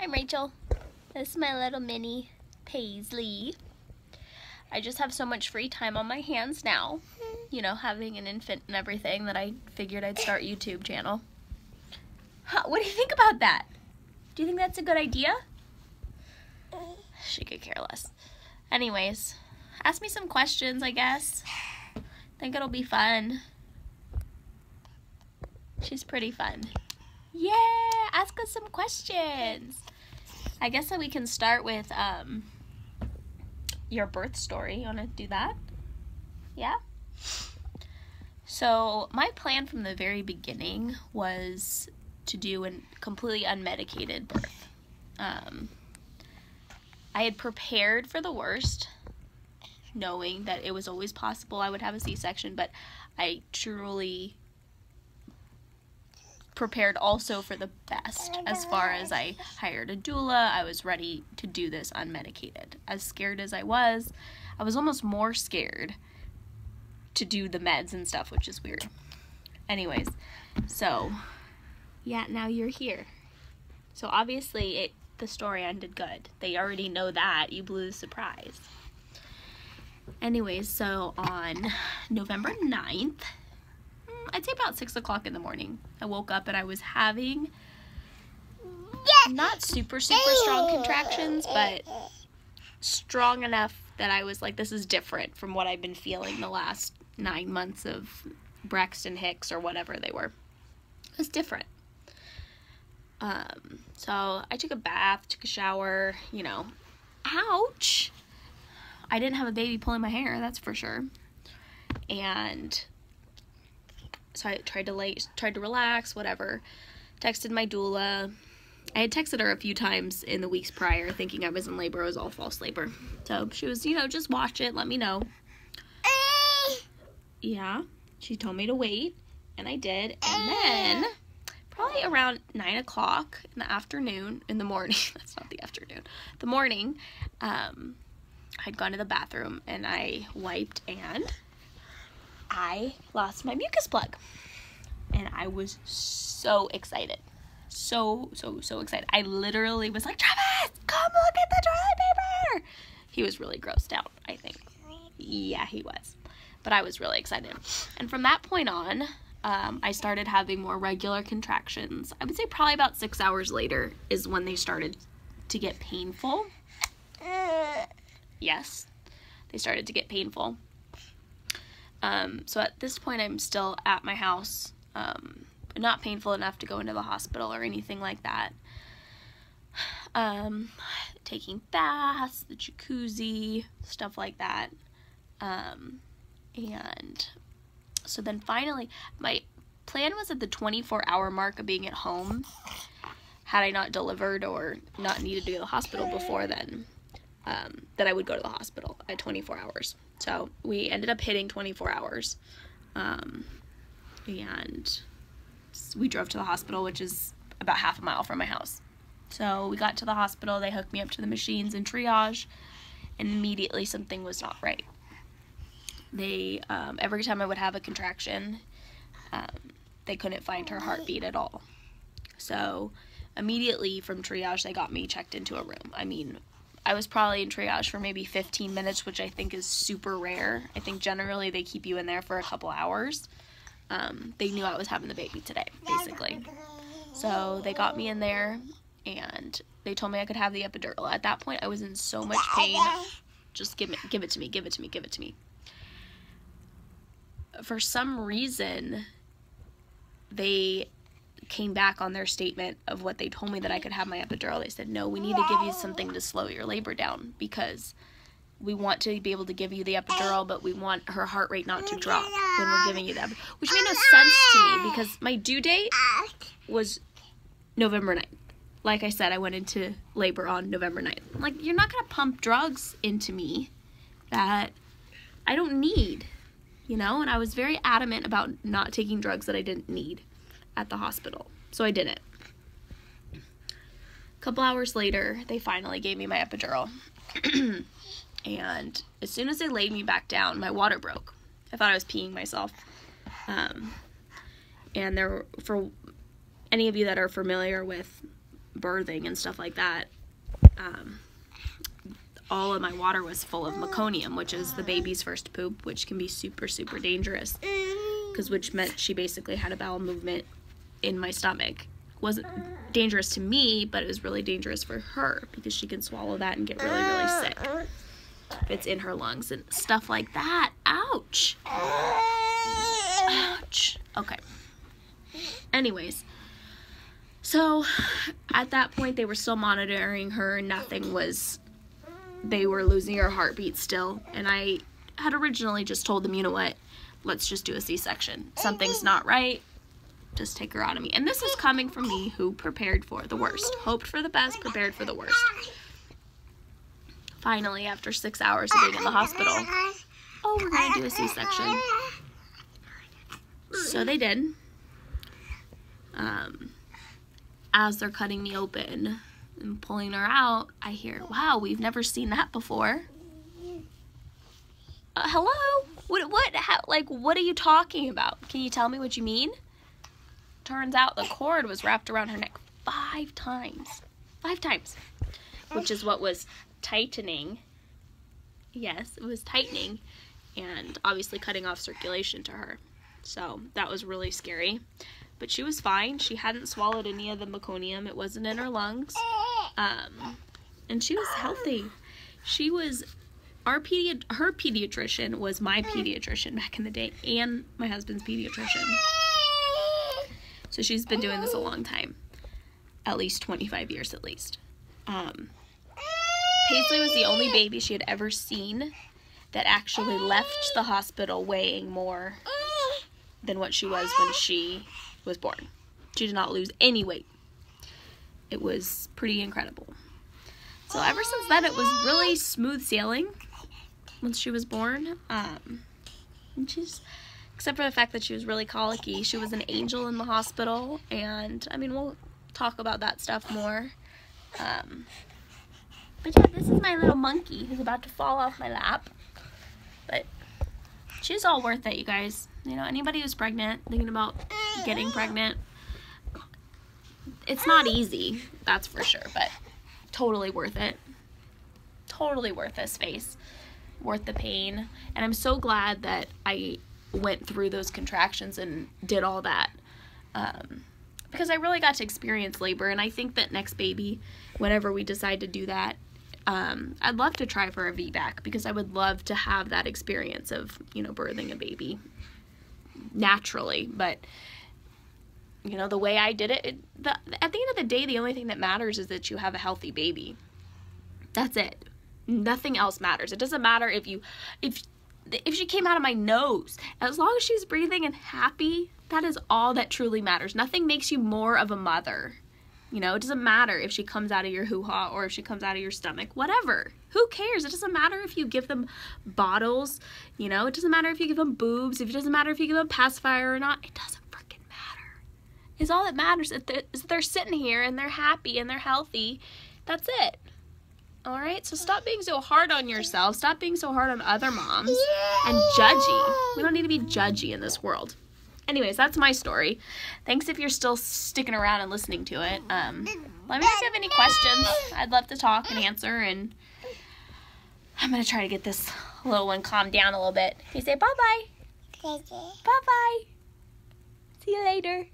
I'm Rachel. This is my little mini Paisley. I just have so much free time on my hands now, you know, having an infant and everything, that I figured I'd start a YouTube channel. Huh, what do you think about that? Do you think that's a good idea? She could care less. Anyways, ask me some questions, I guess. Think it'll be fun. She's pretty fun. Yeah, ask us some questions. I guess that we can start with your birth story. You want to do that? Yeah? So my plan from the very beginning was to do a completely unmedicated birth. I had prepared for the worst, knowing that it was always possible I would have a C-section, but I truly prepared also for the best. As far as I hired a doula, I was ready to do this unmedicated. As scared as I was almost more scared to do the meds and stuff, which is weird. Anyways, so yeah, now you're here. So obviously the story ended good. They already know that. You blew the surprise. Anyways, so on November 9th, I'd say about 6 o'clock in the morning, I woke up and I was having not super strong contractions, but strong enough that I was like, this is different from what I've been feeling the last 9 months of Braxton Hicks or whatever they were. It was different. So I took a bath, took a shower, you know. Ouch! I didn't have a baby pulling my hair, that's for sure. And so I tried to relax, whatever. Texted my doula. I had texted her a few times in the weeks prior, thinking I was in labor. It was all false labor. So she was, you know, just watch it, let me know. Yeah, she told me to wait, and I did. And then, probably around 9 o'clock in the afternoon, in the morning, that's not the afternoon, the morning, I'd gone to the bathroom, and I wiped, and I lost my mucus plug. And I was so excited. So excited. I literally was like, Travis, come look at the toilet paper. He was really grossed out, I think. Yeah, he was. But I was really excited. And from that point on, I started having more regular contractions. I would say probably about 6 hours later is when they started to get painful. Yes, they started to get painful. So at this point, I'm still at my house, not painful enough to go into the hospital or anything like that. Taking baths, the jacuzzi, stuff like that. And so then finally, my plan was at the 24-hour mark of being at home, had I not delivered or not needed to go to the hospital before then, that I would go to the hospital at 24 hours. So we ended up hitting 24 hours, and we drove to the hospital, which is about half a mile from my house. So we got to the hospital, they hooked me up to the machines and triage, and immediately something was not right. They, every time I would have a contraction, they couldn't find her heartbeat at all. So immediately from triage, they got me checked into a room. I mean, I was probably in triage for maybe 15 minutes, which I think is super rare. I think generally they keep you in there for a couple hours. They knew I was having the baby today, basically. So they got me in there, and they told me I could have the epidural. At that point, I was in so much pain. Just give it to me, give it to me, give it to me. For some reason, they came back on their statement of what they told me that I could have my epidural. They said, no, we need to give you something to slow your labor down, because we want to be able to give you the epidural, but we want her heart rate not to drop when we're giving you that, which made no sense to me because my due date was November 9th. Like I said, I went into labor on November 9th. Like, you're not going to pump drugs into me that I don't need, you know? And I was very adamant about not taking drugs that I didn't need at the hospital. So I didn't. A couple hours later, they finally gave me my epidural. And as soon as they laid me back down, my water broke. I thought I was peeing myself. And for any of you that are familiar with birthing and stuff like that, all of my water was full of meconium, which is the baby's first poop, which can be super, super dangerous, which meant she basically had a bowel movement in my stomach. Wasn't dangerous to me, but it was really dangerous for her because she can swallow that and get really, really sick if it's in her lungs and stuff like that. Ouch. Ouch. Okay. Anyways, so at that point they were still monitoring her and they were losing her heartbeat still, and I had originally just told them, you know what, let's just do a C-section. Something's not right, just take her out of me. And this is coming from me who prepared for the worst, hoped for the best, prepared for the worst. Finally, after 6 hours of being in the hospital, oh, we're gonna do a C-section. So they did. As they're cutting me open and pulling her out, I hear, wow, we've never seen that before. Hello? What are you talking about? Can you tell me what you mean? Turns out the cord was wrapped around her neck 5 times. 5 times. Which is what was tightening. Yes, it was tightening and obviously cutting off circulation to her. So that was really scary. But she was fine. She hadn't swallowed any of the meconium. It wasn't in her lungs. And she was healthy. She was, her pediatrician was my pediatrician back in the day and my husband's pediatrician. So she's been doing this a long time. At least 25 years at least. Paisley was the only baby she had ever seen that actually left the hospital weighing more than what she was when she was born. She did not lose any weight. It was pretty incredible. So ever since then, it was really smooth sailing once she was born. And except for the fact that she was really colicky, she was an angel in the hospital. And I mean, we'll talk about that stuff more. But yeah, this is my little monkey who's about to fall off my lap. But she's all worth it, you guys. You know, anybody who's pregnant, thinking about getting pregnant, it's not easy, that's for sure, but totally worth it. Totally worth this face. Worth the pain. And I'm so glad that I went through those contractions and did all that. Because I really got to experience labor, and I think that next baby, whenever we decide to do that, I'd love to try for a VBAC, because I would love to have that experience of, you know, birthing a baby naturally. But, you know, the way I did it, at the end of the day, the only thing that matters is that you have a healthy baby. That's it. Nothing else matters. It doesn't matter if she came out of my nose. As long as she's breathing and happy, that is all that truly matters. Nothing makes you more of a mother. You know, it doesn't matter if she comes out of your hoo-ha or if she comes out of your stomach. Whatever. Who cares? It doesn't matter if you give them bottles. You know, it doesn't matter if you give them boobs. It doesn't matter if you give them pacifier or not. It doesn't freaking matter. It's all that matters is that they're sitting here and they're happy and they're healthy. That's it. All right? So stop being so hard on yourself. Stop being so hard on other moms and judgy. We don't need to be judgy in this world. Anyways, that's my story. Thanks if you're still sticking around and listening to it. Let me know if you have any questions. I'd love to talk and answer, and I'm going to try to get this little one calmed down a little bit. Can you say bye-bye? Bye-bye. See you later.